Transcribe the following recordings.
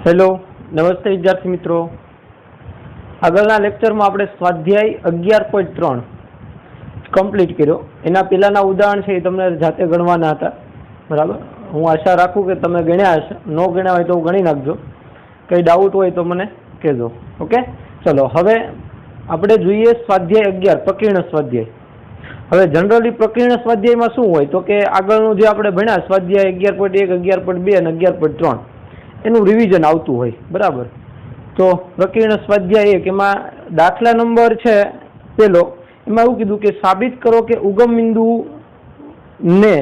Hello नमस्ते विद्यार्थी मित्रों। આગળના લેક્ચરમાં આપણે સ્વાધ્યાય 11.3 કમ્પ્લીટ કર્યો। એના પહેલાના ઉદાહરણ છે એ તમને જાતે ગણવાના હતા, બરાબર। હું આશા રાખું કે તમે ગણ્યા હશે, ન ગણ્યા હોય તો ગણી નાખજો, કંઈ ડાઉટ હોય તો મને કહેજો। ઓકે, ચલો હવે આપણે જોઈએ સ્વાધ્યાય 11 પ્રકીર્ણ સ્વાધ્યાય। હવે જનરલી પ્રકીર્ણ સ્વાધ્યાયમાં શું હોય તો કે આગળનું જે આપણે ભણ્યા સ્વાધ્યાય 11.1 11.2 અને 11.3 એનું રિવિઝન આવતું હોય, બરાબર। તો પ્રકીર્ણ સ્વાધ્યાય 1 એમાં દાખલા નંબર છે પેલો, એમાં એવું કીધું કે સાબિત કરો કે ઉગમ બિંદુ ને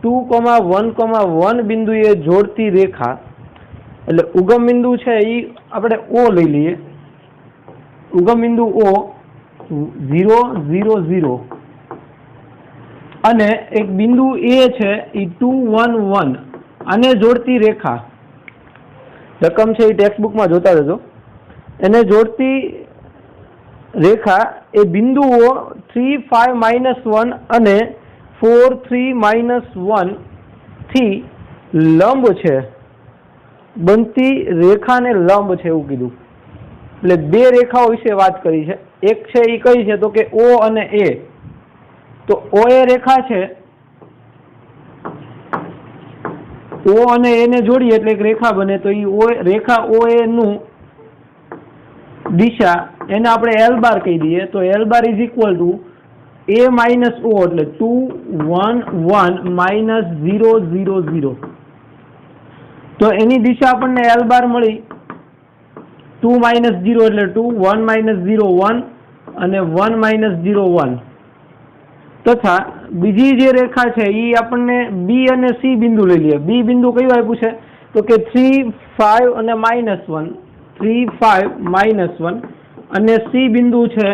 2,1,1 બિંદુએ જોડતી રેખા, એટલે ઉગમ બિંદુ છે એ આપણે O લઈ લઈએ। ઉગમ બિંદુ O 0 0 0 અને એક બિંદુ A છે એ 2 1 1 આને જોડતી રેખા, રકમ છે એ ટેક્સ્ટ બુકમાં જોતા રહેજો। એને જોડતી રેખા એ બિંદુઓ 3 5 -1 અને 4 3 -1 થી લંબ છે, બનતી રેખાને લંબ છે એવું કીધું। એટલે બે રેખાઓ વિશે વાત કરી છે। એક છે એ કઈ છે તો કે O અને A। તો OA રેખા છે, O અને A ને જોડીએ એટલે એક રેખા બને। તો એ રેખા OA નું દિશા એને આપણે L બાર કહી દઈએ। તો L bar is equal two A minus O એટલે 2 1 1 માઇનસ 0 0 0। તો એની દિશા આપણને L બાર મળી 2 માઇનસ 0 એટલે 2 1 માઇનસ 0 1 અને 1 માઇનસ 0 1। તથા બીજી જે રેખા છે એ આપણને B અને C બિંદુ લઈ લઈએ। B બિંદુ કયું આપ્યું છે તો કે 3 5 અને -1 3 5 -1 અને C બિંદુ છે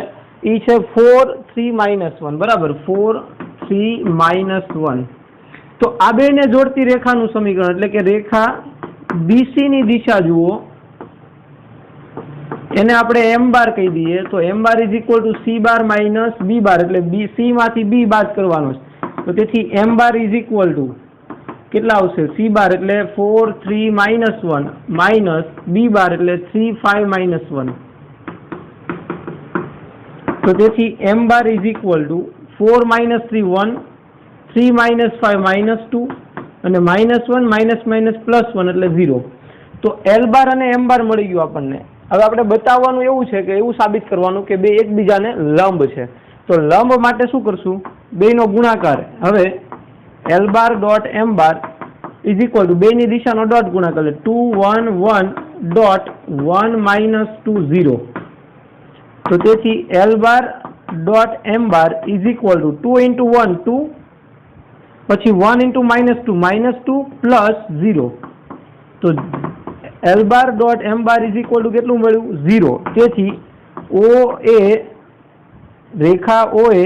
એ છે 4 3 -1, બરાબર 4 3 -1। તો આ બેને જોડતી રેખાનું સમીકરણ એટલે કે રેખા BC ની દિશા જુઓ, એને આપણે M બાર કહી દઈએ। તો M bar is equal two C bar minus B બાર એટલે C માંથી B બાદ કરવાનો છે। તો તેથી M bar is equal two કેટલા આવશે C બાર એટલે 4 3 -1 માઇનસ B બાર એટલે 3 5 -1। તો તેથી M bar is equal two 4 3 1 3 -5 -2 અને -1 -+1 એટલે 0। તો L બાર અને M બાર મળી ગયું આપણને। હવે આપણે બતાવવાનું એવું છે કે એવું સાબિત કરવાનું કે બે એકબીજાને લંબ છે। તો લંબ માટે શું કરશું, બેનો ગુણાકાર। હવે L bar dot M bar is equal two બેની દિશાનો ડોટ ગુણાકાર એટલે 2 1 1 ડોટ 1 -2 0। તો તેથી L bar dot M bar is equal two 2 × 1 2 પછી 1 × -2 પ્લસ 0। તો L bar dot M bar is equal two કેટલું મળ્યું 0। તેથી OA રેખા OA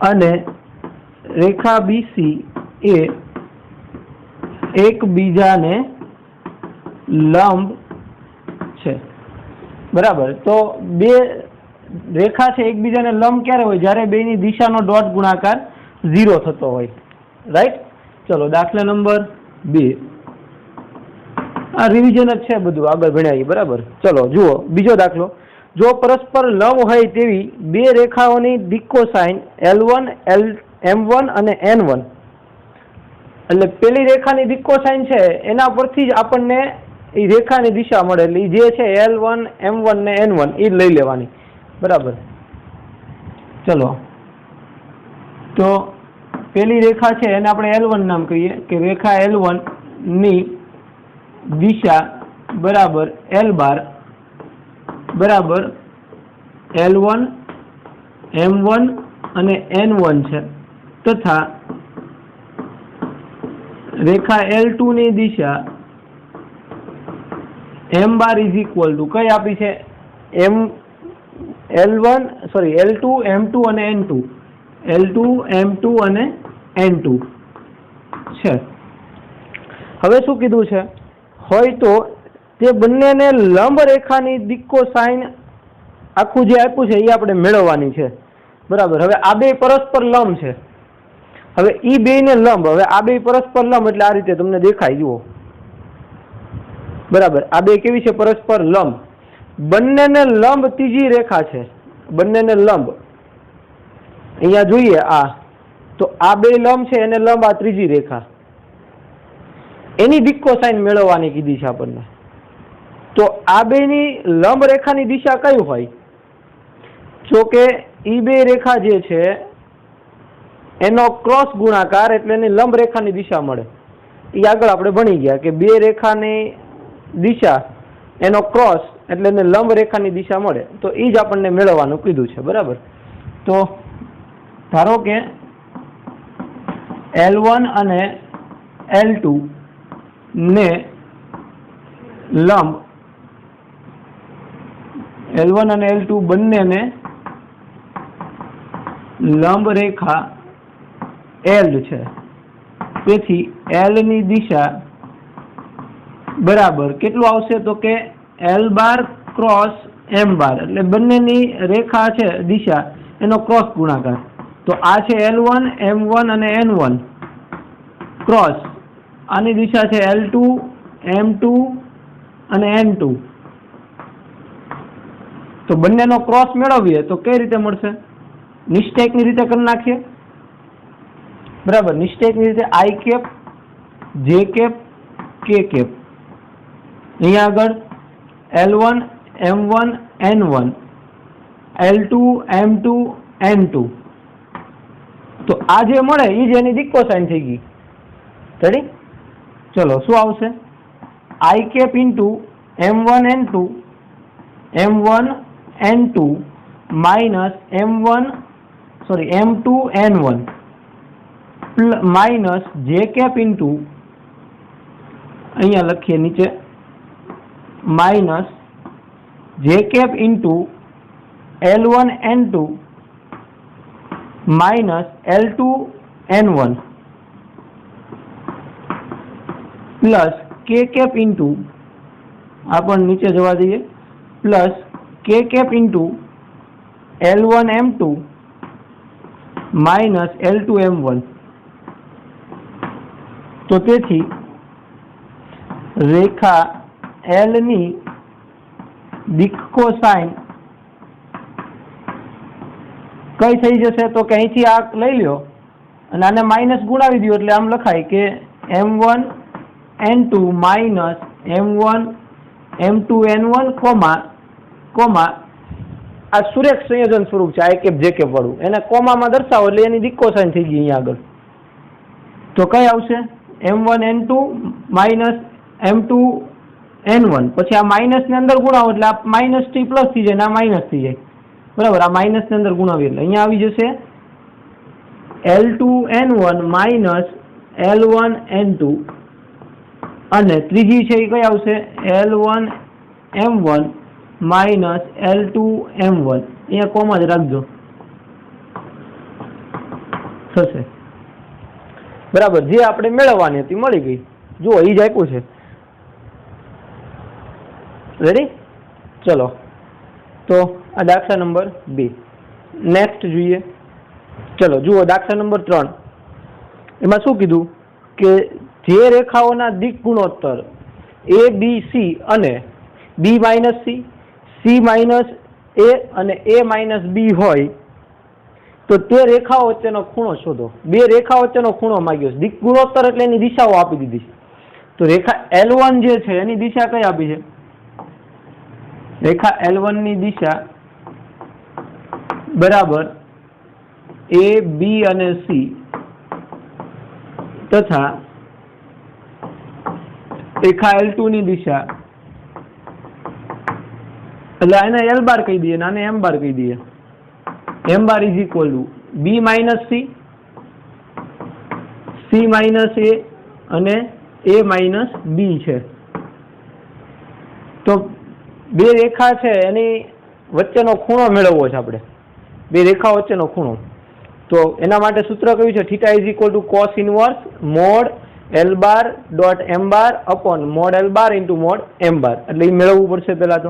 અને રેખા BC એ એકબીજાને લંબ છે, બરાબર। તો બે રેખા છે એકબીજાને લંબ ક્યારે હોય, જ્યારે બેની દિશાનો ડોટ ગુણાકાર 0 થતો હોય, રાઈટ। ચલો દાખલા નંબર 2, આ રિવિઝન જ છે બધું, આગળ ભણ્યા, બરાબર। ચલો જુઓ બીજો દાખલો। જો પરસ્પર લંબ હોય તેવી બે રેખાઓની દિક્કોસાઇન L1 M1 અને N1, એટલે પેલી રેખાની દિક્કોસાઇન છે એના પરથી જ આપણને એ રેખાની દિશા મળે। એટલે જે છે L1 M1 ને N1 એ લઈ લેવાની, બરાબર। ચલો તો પેલી રેખા છે એને આપણે L1 નામ કહીએ કે રેખા L1 ની દિશા બરાબર L બાર બરાબર L1 M1 અને N1 છે। તથા રેખા L2 ની દિશા M bar is equal to કઈ આપી છે L2 M2 અને N2 L2 M2 અને N2 છે। હવે શું કીધું છે, હોય તો તે બંનેને લંબ રેખાની દિક્કોસાઇન આખું જે આપ્યું છે એ આપણે મેળવવાની છે, બરાબર। હવે આ બે પરસ્પર લંબ છે। હવે એ બે ને લંબ, હવે આ બે પરસ્પર લંબ એટલે આ રીતે તમને દેખાય, જુઓ બરાબર. આ બે કેવી છે? પરસ્પર લંબ. બંનેને લંબ ત્રીજી રેખા છે, બંનેને લંબ. અહીંયા જોઈએ આ, તો આ બે લંબ છે, એને લંબ આ ત્રીજી રેખા, એની દિક્કો સાઈન મેળવવાની કીધી છે આપણને. તો આ બેની લંબ રેખાની દિશા કઈ હોય? જો કે ઈ બે રેખા જે છે એનો ક્રોસ ગુણાકાર એટલે એની લંબ રેખાની દિશા મળે. એ આગળ આપણે ભણી ગયા કે બે રેખાની દિશા એનો ક્રોસ એટલે એને લંબ રેખાની દિશા મળે. તો એ જ આપણને મેળવવાનું કીધું છે. બરાબર. તો ધારો કે L1 અને L2 ને લંબ, L1 અને L2 બંનેને લંબ રેખા L છે. તેથી L ની દિશા બરાબર કેટલું આવશે? તો કે L બાર ક્રોસ M બાર, એટલે બંનેની રેખા છે દિશા એનો ક્રોસ ગુણાકાર. તો આ છે L1, M1 અને N1 ક્રોસ, આની દિશા છે L2, M2 અને N2. તો બંનેનો ક્રોસ મેળવીએ તો કઈ રીતે મળશે? નિશ્ચયકની રીતે કરી નાખીએ. બરાબર. નિશ્ચયકની રીતે I cap, J cap, K cap. અહીંયા આગળ L1, M1, N1, L2, M2, N2. તો આ જે મળે એ જ એની દિક્કો સાઈન થઈ ગઈ. રેડી? ચલો શું આવશે? I cap into M1, N2, M1, N2 minus M2, N1 minus J cap into, અહીંયા લખીએ નીચે, minus J cap into L1, N2 minus L2, N1 plus K cap into, આ પણ નીચે જવા દઈએ, plus K cap into L1, M2 minus L2, M1. તો તેથી રેખા L ની દિક્કો સાઈન કઈ થઈ જશે? તો કે અહીંથી આ લઈ લ્યો અને આને માઇનસ ગુણાવી દો, એટલે આમ લખાય કે M1, N2 minus M1, M2, N1 comma આ સુરેખ સંયોજન સ્વરૂપ છે, I કેપ J કેપ વાળું, એને કોમામાં દર્શાવો એટલે એની દિક્કો સાઈન થઈ ગઈ અહીંયા આગળ. તો કઈ આવશે? M1, N2 minus M2, N1. પછી આ માઇનસ ની અંદર ગુણાવો એટલે આ માઇનસ થી પ્લસ થઈ જાય, આ માઇનસ થઈ જાય. બરાબર. આ માઇનસ ની અંદર ગુણાવીએ એટલે અહીંયા આવી જશે L2, N1 minus L1, N2 અને ત્રીજી છે એ કઈ આવશે? L1, M1 minus L2, M1. અહીંયા કોમા જ રાખજો થશે. બરાબર. જે આપણે મેળવવાની હતી મળી ગઈ. જુઓ એ જ આપ્યું છે. રેડી? ચલો તો આ દાખલા નંબર 2. નેક્સ્ટ જોઈએ. ચલો જુઓ દાખલા નંબર 3. એમાં શું કીધું કે જે રેખાઓના દિક ગુણોત્તર ABC અને B minus C, C minus A અને A માઇનસ B હોય તો તે રેખાઓ વચ્ચેનો ખૂણો શોધો. બે રેખાઓ વચ્ચેનો ખૂણો માંગ્યો. દિક ગુણોત્તર એટલે એની દિશાઓ આપી દીધી. તો રેખા L1 જે છે એની દિશા કઈ આપી છે? રેખા L1 ની દિશા બરાબર A, B અને C તથા રેખા L2 ની દિશા, એટલે આને L બાર કહી દઈએ, આને M બાર કહી દઈએ. M bar is equal two B minus C, C minus A અને A માઇનસ B છે. તો બે રેખા છે એની વચ્ચેનો ખૂણો મેળવવો છે આપણે. બે રેખા વચ્ચેનો ખૂણો. તો એના માટે સૂત્ર કયું છે? Theta is equal two cos inverse mode L bar dot M bar upon mode L bar into mode M બાર. એટલે એ મેળવવું પડશે પહેલા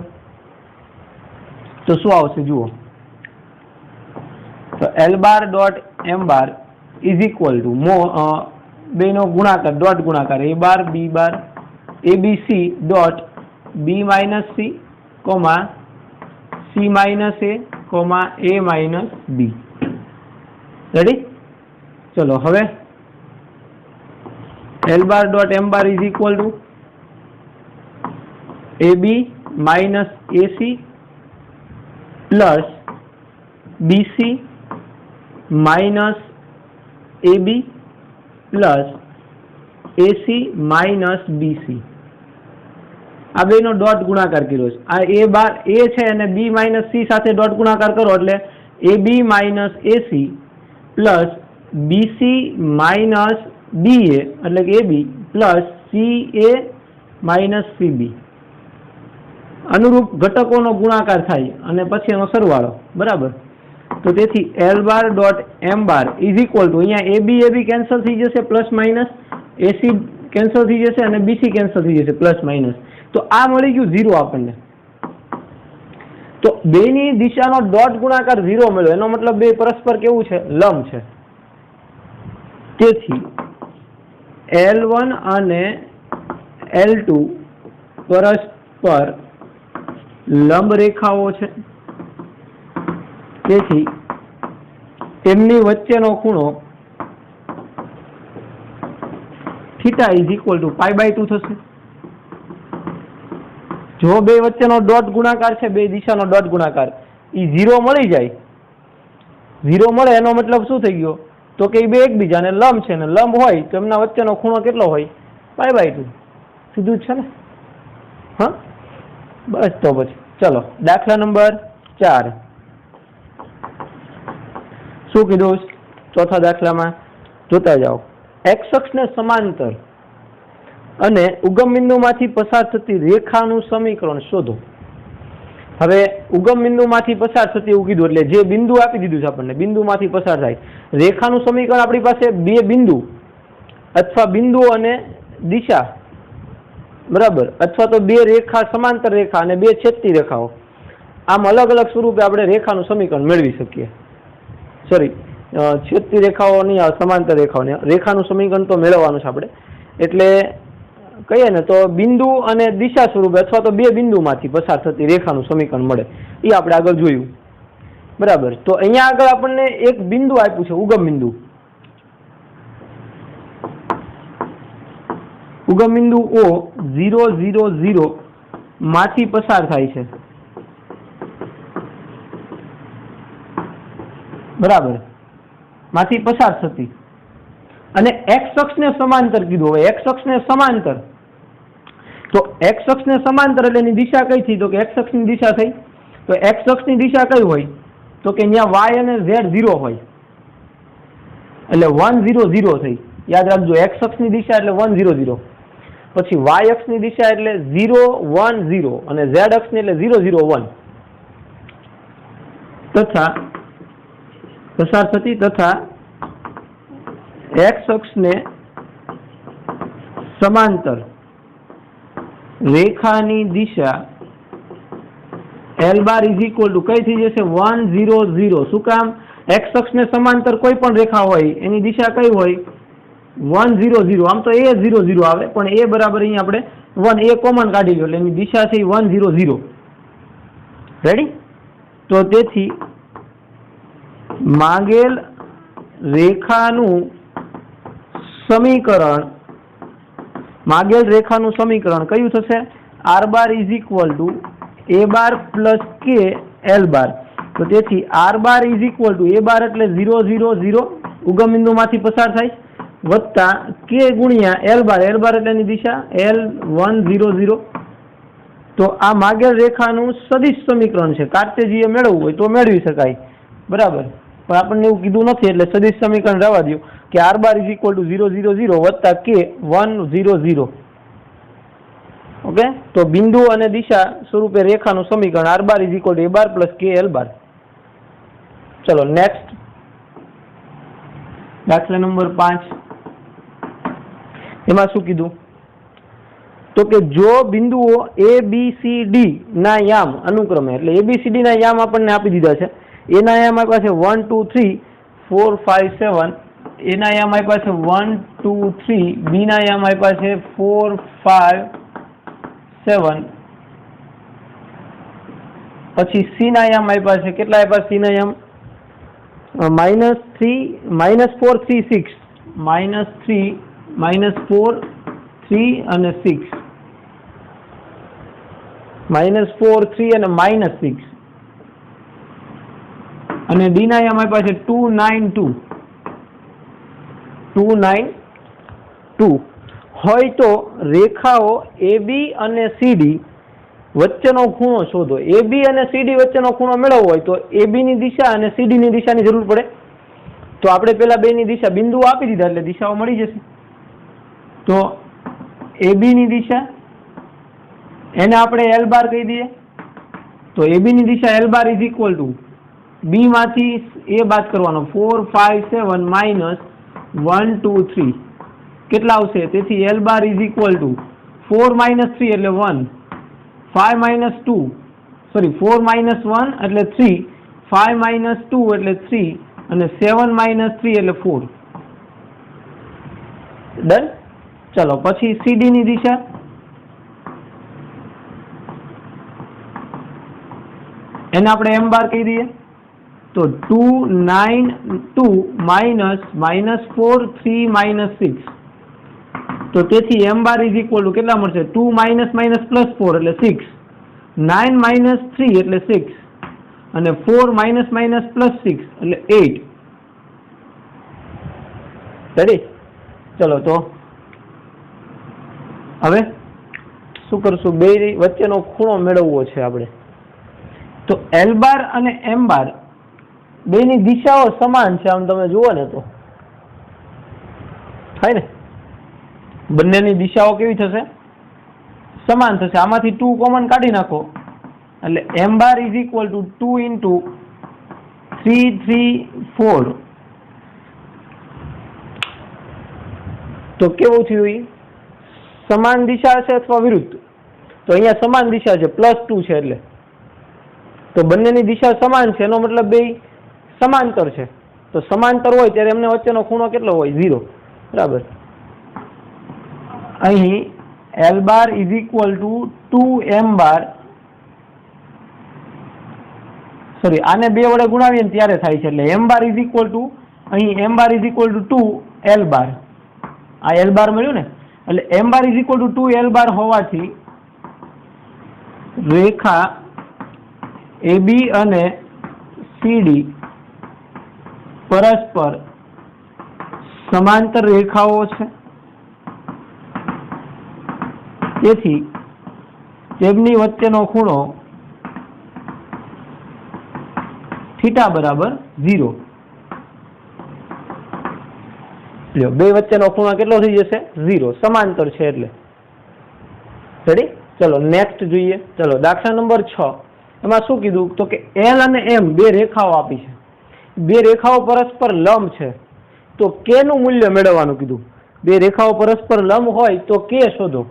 તો શું આવશે જુઓ. તો L bar dot M bar is equal to બેનો ગુણાકાર, ડોટ ગુણાકાર A bar B bar ABC dot B minus C comma C minus A comma A minus B. Ready? चलो हवे L bar dot M bar is equal to A B minus A C plus B C minus A B plus A C minus B C. आ बेनो dot गुणाकार कर्यो छे। आ ए बार ए छे अने B minus सी साथे डॉट गुणाकार करो एटले A B minus A C plus B C minus B A एटले के A B plus C A minus C B. अनुरूप घटकोनो गुणाकार थाय अने पछी एनो सरवाळो। बराबर? तो तेथी L bar dot M bar is equal to अहींया ए बी केन्सल थई जशे plus minus A C cancel थई जशे अने बी सी केन्सल थई जशे प्लस माइनस। तो आ मळी गयुं 0 आपणने। तो बेनी दिशानो डॉट गुणाकार 0 मळ्यो एनो मतलब बे परस्पर केवुं छे? लंब छे। तेथी L1 અને L2 પરસ્પર લંબ રેખાઓ છે। તેથી તેમની વચ્ચેનો ખૂણો θ ઇઝ ઇક્વલ ટુ π/2 થશે। જો બે વચ્ચેનો ડોટ ગુણાકાર છે, બે દિશાનો ડોટ ગુણાકાર એ 0 મળી જાય, 0 મળે એનો મતલબ શું થઈ ગયો? તો કે બે એકબીજાને લંબ છે ને લંબ હોય તો એમના વચ્ચેનો ખૂણો કેટલો હોય? π/2। સીધું જ છે ને? હા, બસ તો પછી ચલો દાખલા નંબર 4 શું કીધું? ચોથા દાખલામાં જોતા જાઓ। એક્સ અક્ષને સમાંતર અને ઉગમ બિંદુમાંથી પસાર થતી રેખાનું સમીકરણ શોધો। હવે ઉગમ બિંદુમાંથી પસાર થતી એવું કીધું એટલે જે બિંદુ આપી દીધું છે આપણને, બિંદુમાંથી પસાર થાય રેખાનું સમીકરણ આપણી પાસે બે બિંદુ અથવા બિંદુ અને દિશા, બરાબર, અથવા તો બે રેખા સમાંતર રેખા અને બે છેદતી રેખાઓ, આમ અલગ અલગ સ્વરૂપે આપણે રેખાનું સમીકરણ મેળવી શકીએ। સોરી, છેદતી રેખાઓ નહીં, સમાંતર રેખાઓને રેખાનું સમીકરણ તો મેળવવાનું છે આપણે। એટલે કહીએ ને તો બિંદુ અને દિશા સ્વરૂપે અથવા તો બે બિંદુમાંથી પસાર થતી રેખાનું સમીકરણ મળે, એ આપણે આગળ જોયું, બરાબર। તો અહીંયા આગળ આપણને એક બિંદુ આપ્યું છે, ઉગમ બિંદુ। ઉગમ બિંદુ O 0 0 0 માંથી પસાર થાય છે, બરાબર, માંથી પસાર થતી, અને એક્સ અક્ષને સમાંતર કીધું। હવે એક્સ અક્ષને સમાંતર, તો એક્સ અક્ષને સમાંતર એટલે એની દિશા કઈ થઈ? તો કે એક્સ અક્ષની દિશા થઈ। તો એક્સ અક્ષની દિશા કઈ હોય? તો કે અહીંયા વાય અને ઝેડ 0 હોય, એટલે 1 0 0 થઈ। યાદ રાખજો, એક્સ અક્ષની દિશા એટલે 1 0 0, પછી વાય અક્ષની દિશા એટલે 0 1 0 અને ઝેડ અક્ષની એટલે 0 0 1 તથા પસાર થતી, તથા એક્સ અક્ષને સમાંતર રેખાની દિશા L bar is equal to કઈ થઈ જશે? 1 0 0। શું કામ? એક્સ અક્ષને સમાંતર કોઈ પણ રેખા હોય એની દિશા કઈ હોય? 1 0 0। આમ તો એ 0 0 આવે, પણ એ બરાબર અહીંયા આપણે 1 એ કોમન કાઢી લો એટલે એની દિશા છે 1 0 0। રેડી? તો તેથી માંગેલ રેખાનું સમીકરણ, માંગેલ રેખાનું સમીકરણ કયું થશે? R bar is equal to A bar plus K L bar. તો તેથી R bar is equal to A bar એટલે 0 0 0 ઉગમ બિંદુમાંથી પસાર થાય, વત્તા કે ગુણ્યા એલ બાર, એલ બાર એટલે એની દિશા એલ 1 0 0। તો આ માંગેલ રેખાનું સદિશ સમીકરણ છે। કાર્તેજીય મેળવવું હોય તો મેળવી શકાય, બરાબર, પણ આપણને એવું કીધું નથી એટલે સદિશ સમીકરણ રહેવા દો કે R bar is equal to 0 0 0 વત્તા કે 1 0 0। ઓકે, તો બિંદુ અને દિશા સ્વરૂપે રેખાનું સમીકરણ R bar is equal to A bar plus K L bar. ચલો નેક્સ્ટ દાખલા નંબર 5, એમાં શું કીધું? તો કે જો બિંદુઓ એ બી સી ડી ના યામ અનુક્રમે, એટલે એ બી સી ડી ના યામ આપણને આપી દીધા છે, એના યામ આપ્યા છે 1 2 3 4 5 7, એના યામ આપ્યા છે 1 2 3, બી ના યામ આપ્યા છે 4 5 7, પછી સી ના યામ આપ્યા છે, કેટલા આપ્યા સી ના યામ? -3 -4 3 6, -3 -4 3 અને 6, -4 3 અને -6, અને ડી ના યામ આપ્યા છે 2 9 2, 2 9 2 હોય તો રેખાઓ AB અને CD વચ્ચેનો ખૂણો શોધો. AB અને CD વચ્ચેનો ખૂણો મેળવવો હોય તો AB ની દિશા અને CD ની દિશાની જરૂર પડે. તો આપણે પેલા બેની દિશા બિંદુઓ આપી દીધા એટલે દિશાઓ મળી જશે. તો AB ની દિશા એને આપણે L બાર કહી દઈએ. તો AB ની દિશા L bar is equal two B માંથી A બાદ કરવાનો 4 5 7 -1 2 3 કેટલા આવશે? તેથી L bar is equal two 4 - 3 એટલે 1, 5 - 2 સોરી 4 - 1 એટલે 3, 5 - 2 એટલે 3 અને 7 - 3 એટલે 4. ડન. ચલો પછી CD ની દિશા એને આપણે M બાર કહી દઈએ. તો 2 9 2 -4 3 -6 તો તેથી M bar is equal two કેટલા મળશે? 2 - +4 એટલે 6, 9 - 3 એટલે 6 અને 4 - +6 એટલે 8. રેડી? ચલો તો હવે શું કરશું? બે વચ્ચેનો ખૂણો મેળવવો છે આપણે. તો L બાર અને M બાર બેની દિશાઓ સમાન છે. આમ તમે જુઓ ને તો થાય ને, બંનેની દિશાઓ કેવી થશે? સમાન થશે. આમાંથી 2 કોમન કાઢી નાખો એટલે M bar is equal two 2 × 3 3 4. તો કેવું થયું? સમાન દિશા છે અથવા વિરુદ્ધ? તો અહીંયા સમાન દિશા છે, +2 છે એટલે. તો બંનેની દિશા સમાન છે એનો મતલબ બે સમાંતર છે. તો સમાંતર હોય ત્યારે એમને વચ્ચેનો ખૂણો કેટલો હોય? 0. બરાબર. અહીં L bar is equal two 2M bar, sorry આને 2 વડે ગુણાવીએ ને ત્યારે થાય છે એટલે M bar is equal two અહીં M bar is equal two 2 L બાર. આ L બાર મળ્યું ને એટલે M bar is equal two 2 L બાર હોવાથી રેખા AB અને CD પરસ્પર સમાંતર રેખાઓ છે. તેથી તેમની વચ્ચેનો ખૂણો θ બરાબર 0. બે વચ્ચેનો ખૂણો કેટલો થઈ જશે? 0. સમાંતર છે એટલે. રેડી? ચલો નેક્સ્ટ જોઈએ. ચલો દાખલા નંબર 6. એમાં શું કીધું? તો કે L અને M બે રેખાઓ આપી છે. બે રેખાઓ પરસ્પર લંબ છે. તો K નું મૂલ્ય મેળવવાનું કીધું. બે રેખાઓ પરસ્પર લંબ હોય તો K શોધો.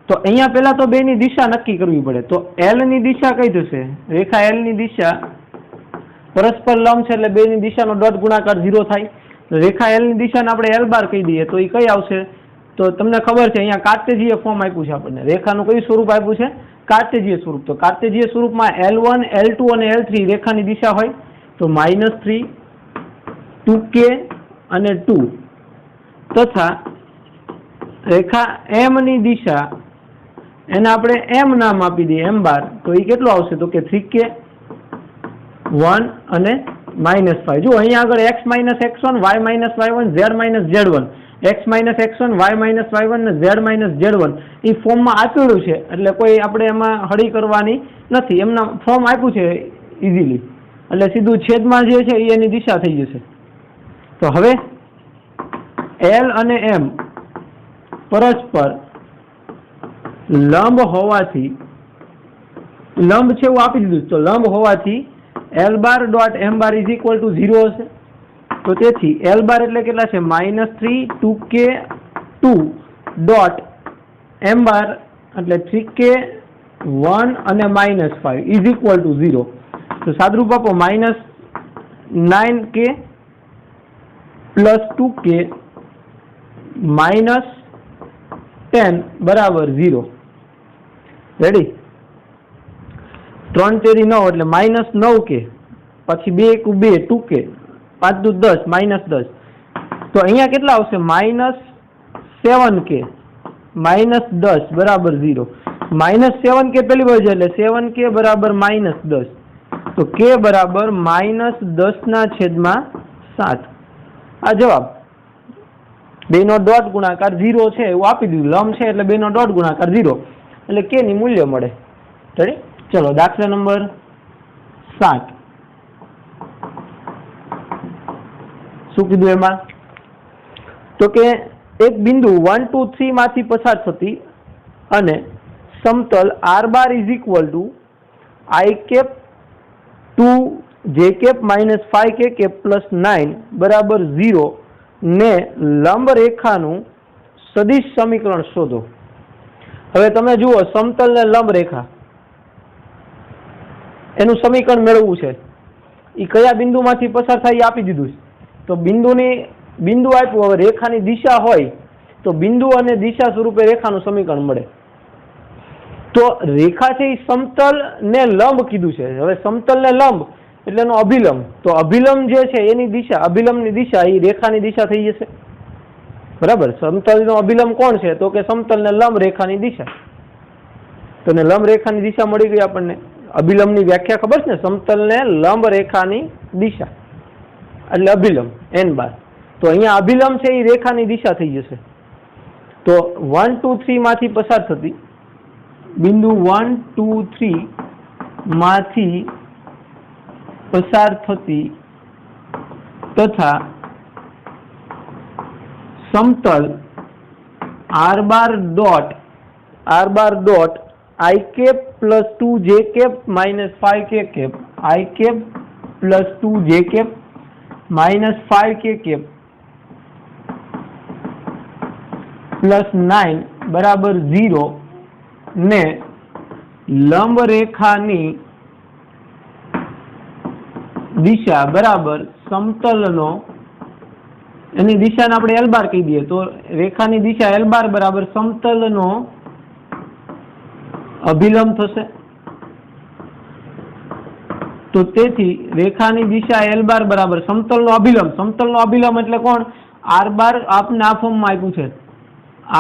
તો અહીંયા પહેલા તો બેની દિશા નક્કી કરવી પડે. તો L ની દિશા કઈ થશે? રેખા L ની દિશા પરસ્પર લંબ છે એટલે બેની દિશાનો ડોટ ગુણાકાર 0 થાય. રેખા L ની દિશાને આપણે L બાર કહી દઈએ તો એ કઈ આવશે? તો તમને ખબર છે અહીંયા કાર્ટેજીય ફોર્મ આપ્યું છે આપણને. રેખાનું કયું સ્વરૂપ આપ્યું છે? કાર્ટેજીય સ્વરૂપ. તો કાર્ટેજીય સ્વરૂપમાં L1 L2 અને L3 રેખાની દિશા હોય તો -3 2K અને 2 તથા રેખા M ની દિશા એને આપણે M નામ આપી દઈએ M બાર. તો એ કેટલું આવશે? તો કે 3K 1 અને -5. જો અહીંયા આગળ x - x1 y - y1 z - z1 x - x1 y - y1 ને z - z1 એ ફોર્મમાં આપેલું છે એટલે કોઈ આપણે એમાં હળી કરવાની નથી. એમના ફોર્મ આપ્યું છે ઇઝીલી એટલે સીધું છેદમાં જે છે એની દિશા થઈ જશે. તો હવે L અને M પરસ્પર લંબ હોવાથી, લંબ છે એવું આપી દીધું. તો લંબ હોવાથી L bar dot M bar is equal to 0 હશે. તો તેથી L બાર એટલે કેટલા છે? -3 2K 2 ડોટ M બાર એટલે 3K 1 અને -5 ઇઝ ઇક્વલ ટુ 0. તો સાદરૂપ આપો -9K + 2K -10 બરાબર 0. રેડી? 3 તેરી 9 એટલે -9k, પછી 2 એકુ 2 2k, 5 દુ 10 -10, તો અહીંયા કેટલા આવશે -7k, -10 બરાબર 0, -7k પેલી બાજુ એટલે 7k બરાબર -10, તો k બરાબર -10/7. આ જવાબ. બેનો ડોટ ગુણાકાર 0 છે એવું આપી દીધું, લંબ છે એટલે બેનો ડોટ ગુણાકાર 0 એટલે k ની મૂલ્ય મળે. રેડી? ચલો દાખલા નંબર 7. શું કીધું એમાં? તો કે એક બિંદુ 1 2 3 માંથી પસાર થતી અને સમતલ r bar is equal to I cap 2 j cap -5k cap plus 9 બરાબર 0 ને લંબ રેખાનું સદિશ સમીકરણ શોધો. હવે તમે જુઓ, સમતલ ને લંબ રેખા એનું સમીકરણ મેળવવું છે. એ કયા બિંદુમાંથી પસાર થાય એ આપી દીધું છે. તો બિંદુ આપ્યું, હવે રેખાની દિશા હોય તો બિંદુ અને દિશા સ્વરૂપે રેખાનું સમીકરણ મળે. તો રેખા છે એ સમતલ ને લંબ કીધું છે. હવે સમતલ ને લંબ એટલે એનો અભિલંબ, તો અભિલંબ જે છે એની દિશા, અભિલંબની દિશા એ રેખાની દિશા થઈ જશે. બરાબર? સમતલનો અભિલંબ કોણ છે? તો કે સમતલ ને લંબ રેખાની દિશા. તો ને લંબ રેખાની દિશા મળી ગઈ આપણને. અભિલંબની વ્યાખ્યા ખબર છે ને? સમતલ ને લંબ રેખાની દિશા એટલે અભિલંબ n બાર. તો અહીંયા અભિલંબ છે એ રેખાની દિશા થઈ જશે. તો 1 2 3 માંથી પસાર થતી બિંદુ 1 2 3 માંથી પસાર થતી તથા સમતલ r bar dot I cap plus 2 j cap -5k cap I cap plus 2 j cap -5k cap plus 9 બરાબર 0 ને લંબ રેખાની દિશા બરાબર સમતલનો, એની દિશાને આપણે L બાર કહી દઈએ, તો રેખાની દિશા L બાર બરાબર સમતલનો અભિલંબ થશે. તો તેથી રેખાની દિશા L બાર બરાબર સમતલનો અભિલંબ. સમતલનો અભિલંબ એટલે કોણ? r બાર આપને આ ફોર્મમાં આપ્યું છે,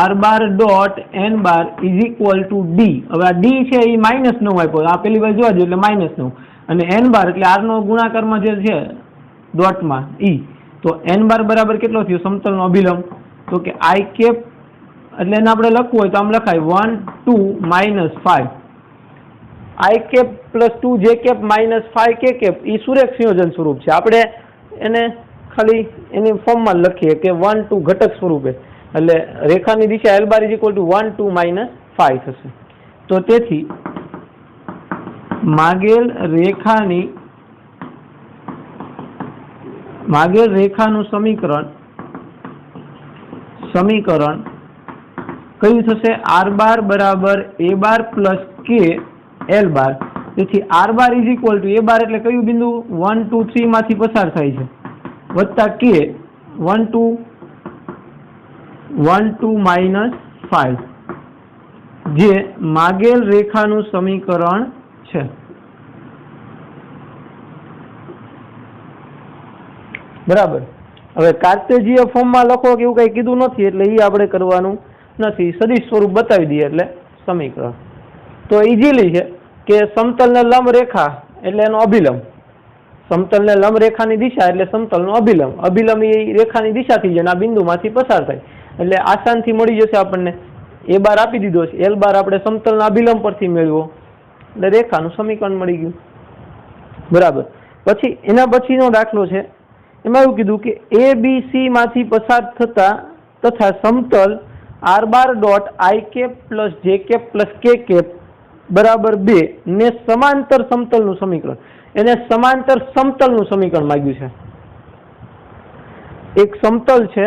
r bar dot n bar is equal two d. હવે આ d છે એ -9 આપ્યો, આ પેલી બાજુ જોવા જોઈએ એટલે -9, અને n બાર એટલે r નો ગુણાકારમાં જે છે ડોટમાં e, તો n બાર બરાબર કેટલો થયો સમતલનો અભિલંબ? તો કે I કેપ એટલે એને આપણે લખવું હોય તો આમ લખાય 1 2 -5 I cap plus 2 j cap -5k cap. એ સુરેખ સંયોજન સ્વરૂપ છે. આપણે એને ખાલી એની ફોર્મમાં લખીએ કે 1 2 ઘટક સ્વરૂપે, એટલે રેખાની દિશા L bar is equal two 1 2 -5 થશે. તો તેથી માગેલ રેખાનું સમીકરણ કયું થશે? r બાર બરાબર a bar plus k L બાર. તેથી r bar is equal two a બાર એટલે કયું બિંદુ? 1 2 3 માંથી પસાર થાય છે વત્તા k 1 2 -5 જે માગેલ રેખાનું સમીકરણ છે. બરાબર? હવે કાર્ટેશિયન ફોર્મમાં લખો કે એવું કઈ કીધું નથી એટલે એ આપણે કરવાનું નથી. સદિશ સ્વરૂપ બતાવી દઈએ એટલે સમીકરણ તો ઇઝીલી છે કે સમતલ ને લંબ રેખા એટલે એનો અભિલંબ, સમતલ ને લંબ રેખાની દિશા એટલે સમતલનો અભિલંબ. અભિલંબ એ રેખાની દિશાથી જેના બિંદુમાંથી પસાર થાય એટલે આસાનથી મળી જશે આપણને. a બાર આપી દીધો છે, L બાર આપણે સમતલના અભિલંબ પરથી મેળવ્યો એટલે રેખાનું સમીકરણ મળી ગયું. બરાબર? પછી એના પછીનો દાખલો છે, એમાં એવું કીધું કે ABC માંથી પસાર થતા તથા સમતલ r bar dot I cap plus j cap plus k cap બરાબર 2 ને સમાંતર સમતલનું સમીકરણ. એને સમાંતર સમતલનું સમીકરણ માંગ્યું છે. એક સમતલ છે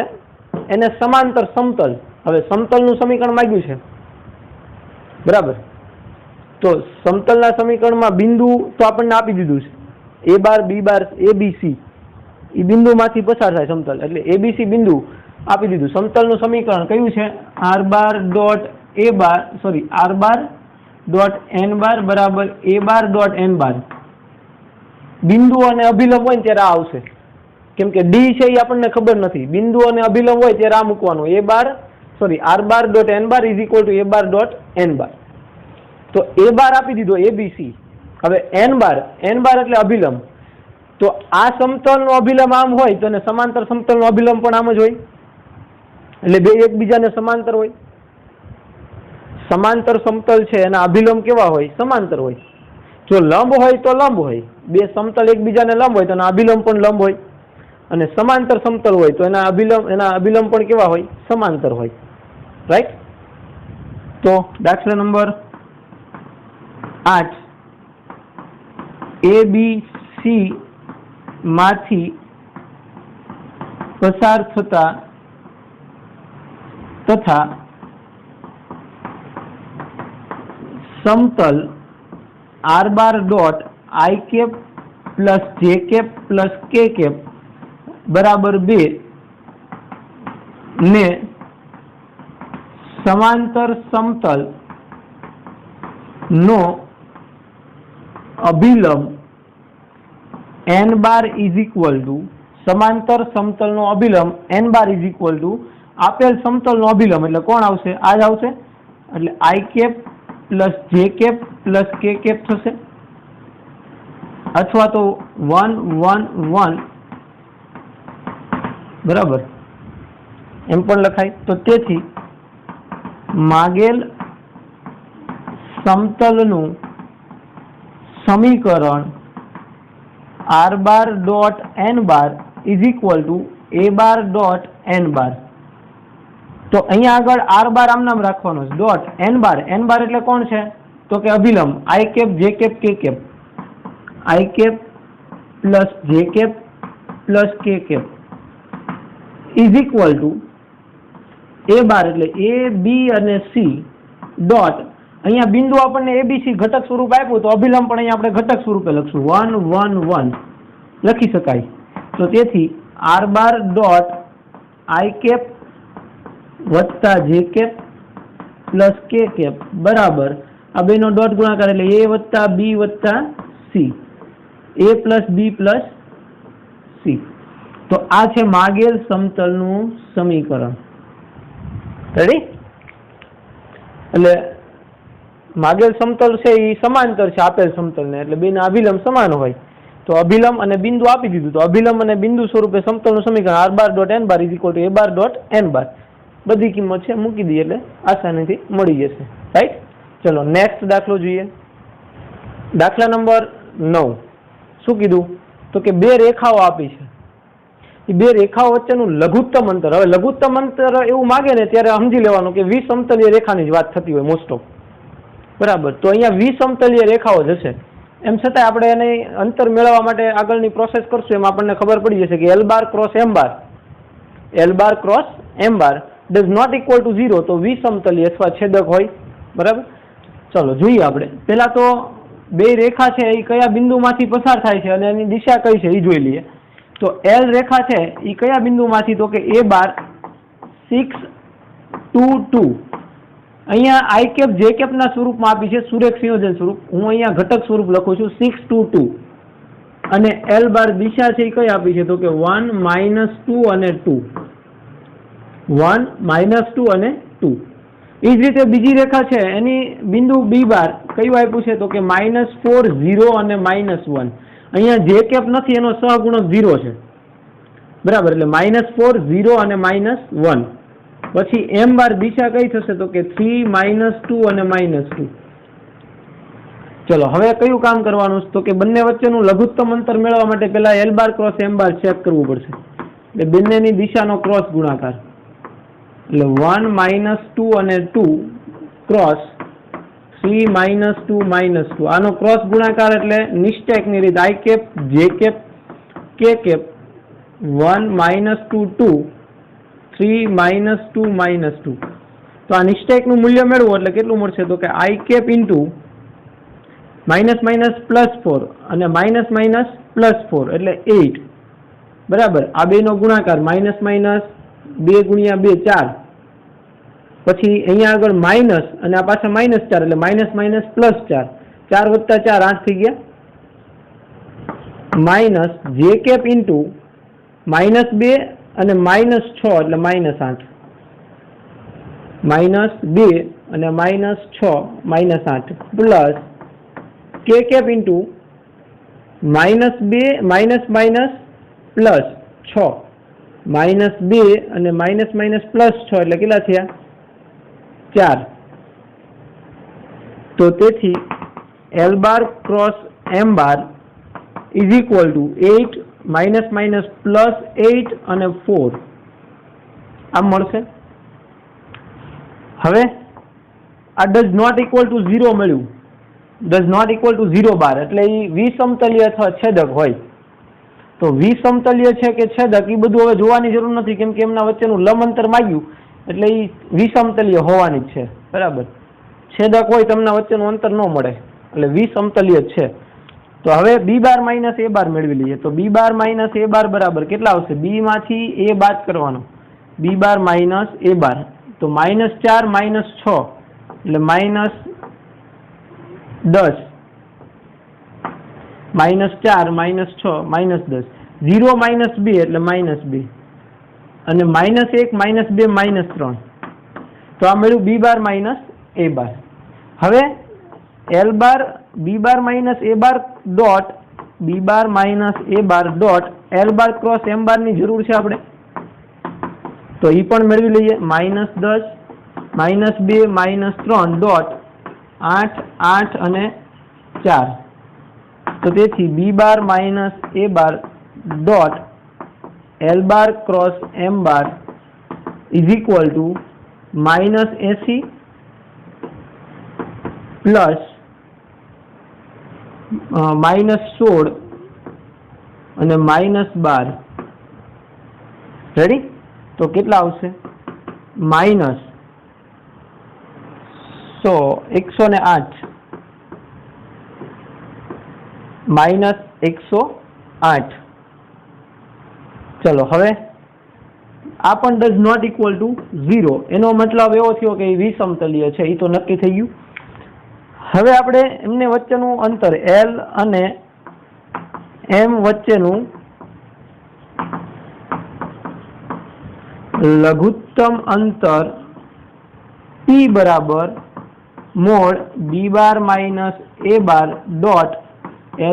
એને સમાંતર સમતલ, હવે સમતલનું સમીકરણ માંગ્યું છે. બરાબર? તો સમતલના સમીકરણમાં બિંદુ તો આપણને આપી દીધું છે, a bar b bar ABC એ બિંદુમાંથી પસાર થાય સમતલ એટલે ABC બિંદુ આપી દીધું. સમતલનું સમીકરણ કયું છે? r bar dot a bar r bar dot N bar બરાબર એ બાર ડોટ એન બાર. બિંદુ અને અભિલંબ હોય ને ત્યારે આ આવશે, કેમ કે ડી છે એ આપણને ખબર નથી. બિંદુ અને અભિલંબ હોય ત્યારે આ મૂકવાનું, A bar R bar dot N bar is equal to A bar dot N bar. તો એ બાર આપી દીધો એબીસી. હવે એન બાર એટલે અભિલંબ. તો આ સમતલ નો અભિલંબ આમ હોય તો સમાંતર સમતલ નો અભિલંબ પણ આમ જ હોય, એટલે બે એકબીજાને સમાંતર હોય. સમાંતર સમતલ છે એના અભિલંબ કેવા હોય? સમાંતર હોય. જો લંબ હોય તો લંબ હોય, બે સમતલ એકબીજાને લંબ હોય તો એના અભિલંબ પણ લંબ હોય, અને સમાંતર સમતલ હોય તો એના અભિલંબ પણ કેવા હોય? સમાંતર હોય. રાઈટ? તો દાખલા નંબર 8, ABC માંથી પસાર થતા તથા સમતલ R bar dot I cap plus J cap plus K cap બરાબર 2 ને સમાંતર સમતલ નો અભિલંબ N bar is equal to સમાંતર સમતલ નો અભિલંબ N bar is equal to આપેલ સમતલ નો અભિલંબ એટલે કોણ આવશે? આ જ આવશે. એટલે I cap plus J cap plus K cap થશે, અથવા તો 1 1 1 બરાબર એમ પણ લખાય. તો તેથી માગેલ સમતલનું સમીકરણ R bar dot N bar is equal to A bar dot N bar. તો અહીંયા આગળ આર બાર આમ નામ રાખવાનો છે, ડોટ એન બાર એટલે કોણ છે? તો કે અભિલંબ I cap J cap K cap. I cap plus J cap plus K cap is equal to A bar એટલે એ બી અને સી ડોટ, અહીંયા બિંદુ આપણને એબીસી ઘટક સ્વરૂપ આપ્યું તો અભિલંબ પણ અહીંયા આપણે ઘટક સ્વરૂપે લખશું 1 1 1 લખી શકાય. તો તેથી R bar dot I cap વત્તા J cap plus K cap બરાબર આ બેનો ડોટ ગુણાકાર એટલે એ વત્તા બી વત્તા સી, એ પ્લસ બી પ્લસ સી. તો આ છે માગેલ સમતલનું સમીકરણ. રેડી? એટલે માગેલ સમતલ છે એ સમાંતર છે આપેલ સમતલને, એટલે બેના અભિલંબ સમાન હોય. તો અભિલંબ અને બિંદુ આપી દીધું, તો અભિલંબ અને બિંદુ સ્વરૂપે સમતલનું સમીકરણ R bar dot N bar is equal to A bar dot N bar. બધી કિંમત છે મૂકી દઈએ એટલે આસાનીથી મળી જશે. રાઈટ? ચલો નેક્સ્ટ દાખલો જોઈએ. દાખલા નંબર 9. શું કીધું? તો કે બે રેખાઓ આપી છે, એ બે રેખાઓ વચ્ચેનું લઘુત્તમ અંતર. હવે લઘુત્તમ અંતર એવું માગે ને ત્યારે સમજી લેવાનું કે વિસમતલીય રેખાની જ વાત થતી હોય મોસ્ટ ઓફ. બરાબર? તો અહીંયા વિસમતલીય રેખાઓ જ હશે. એમ છતાં આપણે એને અંતર મેળવવા માટે આગળની પ્રોસેસ કરશું એમાં આપણને ખબર પડી જશે કે L bar cross M bar does not equal to 0. તો વિસમતલીય અથવા છેદક હોય. બરાબર? ચલો જોઈએ આપણે. પહેલા તો બે રેખા છે એ કયા બિંદુમાંથી પસાર થાય છે અને એની દિશા કઈ છે એ જોઈ લઈએ. તો એલ રેખા છે એ કયા બિંદુમાંથી? તો કે એ બાર 6 2 2. અહીંયા આઈ કેપ જે કેપના સ્વરૂપમાં આપી છે, સુરેખ સંયોજન સ્વરૂપ. હું અહીંયા ઘટક સ્વરૂપ લખું છું 6 2 2. અને એલ બાર દિશા છે એ કઈ આપી છે? તો કે 1 -2 અને 2. 1 -2 અને 2. એ જ રીતે બીજી રેખા છે એની બિંદુ બી બાર કયું આપ્યું છે? તો કે -4 0 અને -1. અહીંયા જે કેપ નથી એનો સહગુણક 0 છે. બરાબર? એટલે -4 0 અને -1. પછી એમ બાર દિશા કઈ થશે? તો કે 3 -2 અને -2. ચલો હવે કયું કામ કરવાનું છે? તો કે બંને વચ્ચેનું લઘુત્તમ અંતર મેળવવા માટે પહેલા એલ બાર ક્રોસ એમ બાર ચેક કરવું પડશે. એટલે બંનેની દિશાનો ક્રોસ ગુણાકાર એટલે 1 -2 અને 2 ક્રોસ 3 -2 -2. આનો ક્રોસ ગુણાકાર એટલે નિશ્ચયકની રીત I cap J cap K cap 1 -2 2 3 -2 -2. તો આ નિશ્ચયકનું મૂલ્ય મેળવવું એટલે કેટલું મળશે? તો કે આઈ કેપ ઇન્ટુ -+4 અને -++4 એટલે 8. બરાબર? આ બેનો ગુણાકાર -−2 × 2 4 પછી અહીંયા આગળ માઇનસ અને આ પાછા -4 એટલે માઇનસ માઇનસ +4, 4 + 4 8 થઈ ગયા, માઇનસ જે કેપ ઇન્ટુ -2 અને -6 એટલે -8, -2 અને -6 -8 plus K cap into -2 minus minus plus 6, -2 અને માઇનસ માઇનસ પ્લસ 6 એટલે કેટલા થયા 4. તો તેથી L bar cross M bar is equal two 8 minus minus plus 8 અને 4 આમ મળશે. હવે આ ડઝ નોટ ઇક્વલ ટુ 0 મળ્યું, ડઝ નોટ ઇક્વલ ટુ 0 બાર એટલે એ વિસમતલીય અથવા છેદક હોય. તો વિસમતલીય છે કે છેદક એ બધું હવે જોવાની જરૂર નથી, કેમ કે એમના વચ્ચેનું લંબ અંતર માગ્યું એટલે એ વિસમતલીય હોવાની જ છે. બરાબર, છેદક હોય તમને વચ્ચેનું અંતર ન મળે એટલે વિસમતલીય જ છે. તો હવે B બાર માઇનસ A બાર મેળવી લઈએ. તો B બાર માઇનસ A બાર બરાબર કેટલા આવશે? B માંથી A બાદ કરવાનો, B બાર માઇનસ A બાર. તો -4 -6 એટલે -10, -4 -6 -10, 0 -2 એટલે -2 અને -1 -2 -3. તો આ મળ્યું B બાર માઇનસ A બાર. હવે L bar B bar minus A bar dot B bar minus A bar dot L bar cross M બાર ની જરૂર છે આપણે, તો એ પણ મેળવી લઈએ. -10 -2 -3 ડોટ 8 8 અને 4. તો તેથી B bar minus A bar dot L bar cross M bar is equal two -80 plus -16 અને -12. રેડી? તો કેટલા આવશે? -108 -108. ચલો હવે આ પણ ડઝ નોટ ઇક્વલ ટુ 0, એનો મતલબ એવો થયો કે એ વિસમતલીય છે, એ તો નક્કી થઈ ગયું. હવે આપણે એમને વચ્ચેનું અંતર L અને M વચ્ચેનું લઘુત્તમ અંતર P બરાબર mode B bar minus A bar dot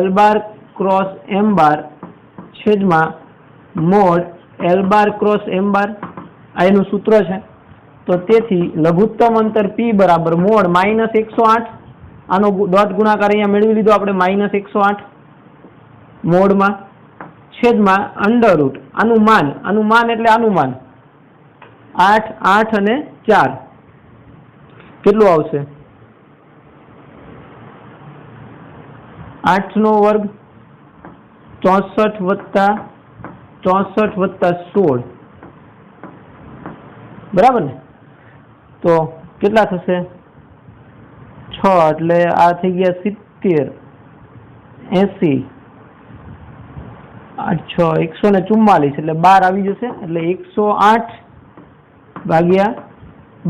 L bar cross M બાર છેદમાં મોડ L બાર ક્રોસ M બાર, આ એનું સૂત્ર છે. તો તેથી લઘુત્તમ અંતર P બરાબર મોડ -108, આનો ડોટ ગુણાકાર અહીંયા મેળવી લીધો આપણે, -108 મોડમાં છેદમાં અંડરરૂટ આનું માન એટલે આનું માન 8 8 અને 4 કેટલું આવશે? 8 નો વર્ગ 64 + 16 બરાબર ને? તો કેટલા થશે? 6 એટલે આ થઈ ગયા 70, 80, 8 6 144 એટલે 12 આવી જશે. એટલે 108 ભાગ્યા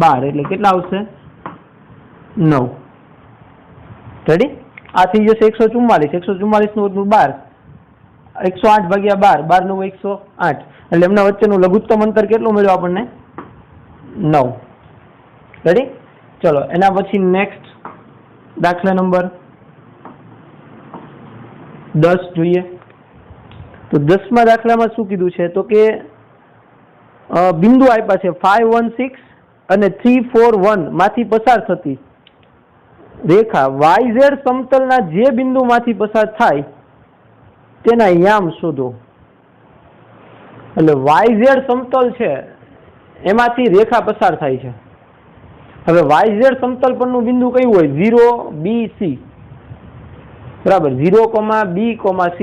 12 એટલે કેટલા આવશે? 9. રેડી? આ થઈ જશે 144, 144 નું 12, 108 ભાગ્યા 12, 12 નું 108 એટલે એમના વચ્ચેનું લઘુત્તમ અંતર કેટલું મળ્યું આપણને? 9. રેડી? ચલો એના પછી નેક્સ્ટ દાખલા નંબર 10 જોઈએ. તો 10મા દાખલામાં શું કીધું છે? તો કે બિંદુ આપ્યા છે 5 1 6 અને 3 4 1 માંથી પસાર થતી રેખા YZ સમતલના જે બિંદુમાંથી પસાર થાય તેના યામ શોધો. એટલે YZ સમતલ છે એમાંથી રેખા પસાર થાય છે. હવે YZ સમતલ પરનું બિંદુ કયું હોય? 0 B C. બરાબર, 0, B, C.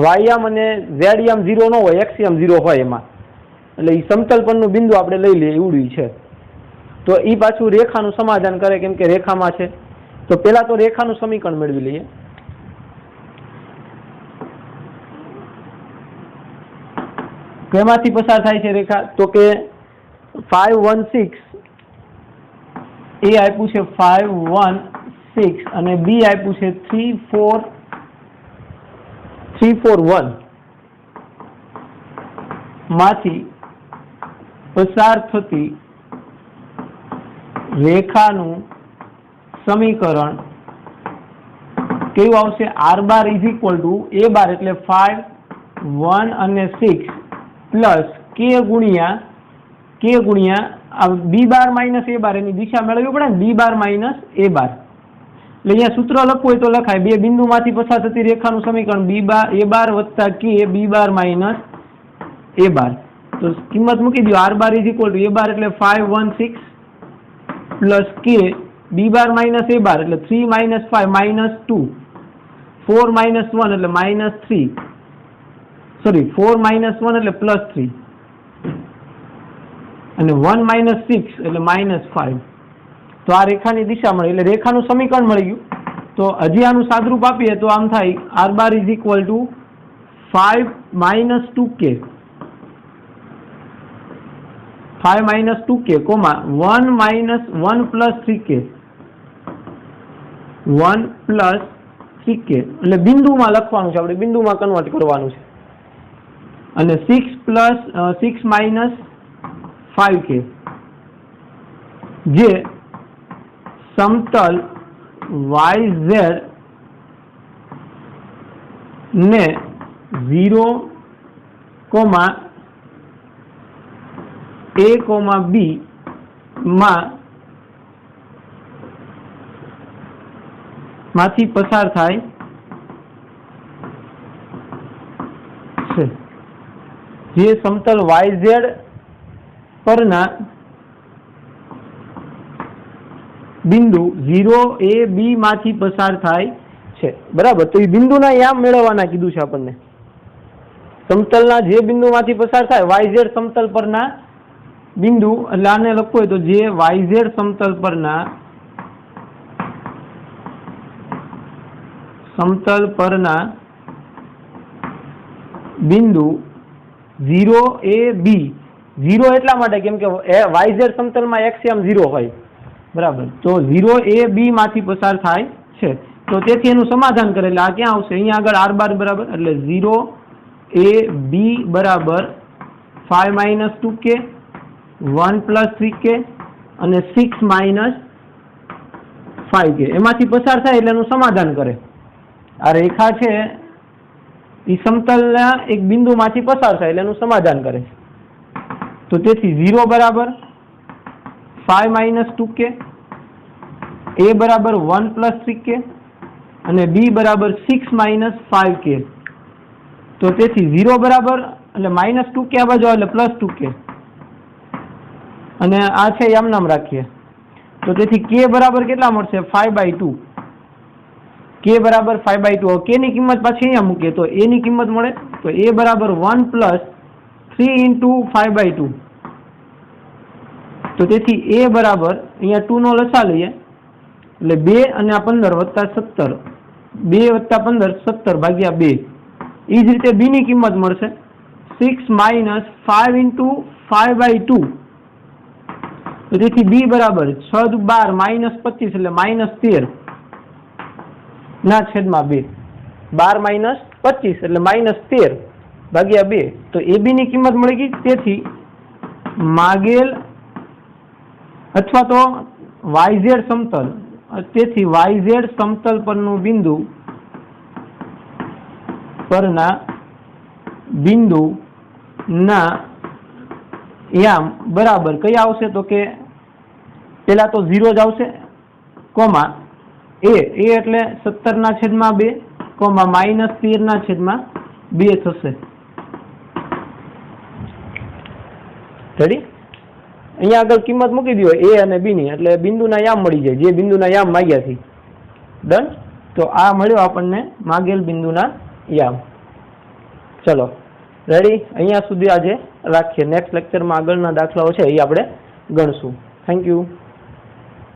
વાયામ અને ઝેડયામ 0 ન હોય, એક્સયામ 0 હોય એમાં. એટલે એ સમતલ પરનું બિંદુ આપણે લઈ લઈએ એવડું છે. તો એ પાછું રેખાનું સમાધાન કરે, કેમ કે રેખામાં છે. તો પેલા તો રેખાનું સમીકરણ મેળવી લઈએ. કેમાંથી પસાર થાય છે રેખા? તો કે 5 1 6 એ આપ્યું છે 5 1 6 અને બી આપ્યું છે 3 4 1 માંથી પસાર થતી રેખાનું સમીકરણ કેવું આવશે? r bar is equal two a બાર એટલે 5 1 અને 6 પ્લસ k ગુણ્યા બી બાર માઇનસ એ બાર, એની દિશા મેળવવી પડે ને, બી બાર માઇનસ એ બાર. એટલે અહીંયા સૂત્ર લખવું હોય તો લખાય, બે બિંદુમાંથી પસાર થતી રેખાનું સમીકરણ બી બાર એ બાર વત્તા કે બી બાર માઇનસ એ બાર. તો કિંમત મૂકી દો, r bar is equal to A bar એટલે 5 1 6 પ્લસ કે બી બાર માઇનસ એ બાર એટલે 3 માઇનસ 5 માઇનસ 2, 4 માઇનસ 1 એટલે માઇનસ 3, સોરી 4 માઇનસ 1 એટલે પ્લસ 3 અને 1 માઇનસ 6 એટલે માઇનસ 5. તો આ રેખાની દિશા મળી એટલે રેખાનું સમીકરણ મળી ગયું. તો હજી આનું સાદરૂપ આપીએ તો આમ થાય r bar is equal two 5 minus 2k 5 minus 2k comma 1 minus 1 plus 3k 1 plus 3k એટલે બિંદુમાં લખવાનું છે, આપણે બિંદુમાં કન્વર્ટ કરવાનું છે. અને 6 પ્લસ 6 માઇનસ 5k જે સમતલ YZ ને 0, A, B માંથી પસાર થાય છે. જે સમતલ YZ પરના બિંદુ 0 A B માંથી પસાર થાય છે. બરાબર. તો એ બિંદુના યામ મેળવવાના કીધું છે આપણને. સમતલના જે બિંદુમાંથી પસાર થાય YZ સમતલ પરના બિંદુ, એટલે આને લખવું હોય તો જે YZ સમતલ પરના બિંદુ 0 A B, 0 એટલા માટે કેમ કે YZ સમતલમાં એક્સિયમ 0 હોય. બરાબર. તો 0 A B માંથી પસાર થાય છે. તો તેથી એનું સમાધાન કરે એટલે આ ક્યાં આવશે? અહીંયા આગળ r બાર બરાબર એટલે 0 A B બરાબર 5 માઇનસ 2k 1 પ્લસ 3k અને 6 માઇનસ 5k એમાંથી પસાર થાય એટલે એનું સમાધાન કરે. આ રેખા છે એ સમતલના એક બિંદુમાંથી પસાર થાય એટલે એનું સમાધાન કરે. તો તેથી 0 બરાબર 5 માઇનસ 2k, A બરાબર 1 પ્લસ 3k અને B બરાબર 6 માઇનસ 5k. તો તેથી 0 બરાબર એટલે માઇનસ 2k આ બાજુ એટલે પ્લસ 2k અને આ છે આમ નામ રાખીએ. તો તેથી k બરાબર કેટલા મળશે? 5/2. k બરાબર 5/2. k ની કિંમત પાછી અહીંયા મૂકીએ તો a ની કિંમત મળે તો a બરાબર 1 પ્લસ 3 ઇન્ટુ 5/2. તો તેથી a બરાબર અહીંયા 2 નો લસા લઈએ એટલે 2 અને આ 15 વત્તા 17, 2 વત્તા 15 17 ભાગ્યા 2. એ જ રીતે b ની કિંમત મળશે 6 માઇનસ 5 ઇન્ટુ 5/2. તો તેથી b બરાબર 6 × 12 માઇનસ 25 એટલે માઇનસ 13 ના છેદમાં 2. 12 માઇનસ 25 એટલે માઇનસ 13 ભાગ્યા 2. તો ab ની કિંમત મળી ગઈ. તેથી માગેલ અથવા તો YZ સમતલ, તેથી YZ સમતલ પરનું બિંદુ પરના બિંદુના યામ બરાબર કયા આવશે? તો કે પેલા તો 0 જ આવશે કોમા a એટલે 17 ના છેદમાં 2 કોમા માઇનસ 13 ના છેદમાં 2 થશે. રેડી? અહીંયા આગળ કિંમત મૂકી દો a અને b ની એટલે બિંદુના યામ મળી જાય, જે બિંદુના યામ માંગ્યા છે. ડન. તો આ મળ્યો આપણને માગેલ બિંદુના યામ. ચલો રેડી? અહીંયા સુધી આજે રાખીએ. નેક્સ્ટ લેક્ચરમાં આગળના દાખલાઓ છે એ આપણે ગણશું. Thank you.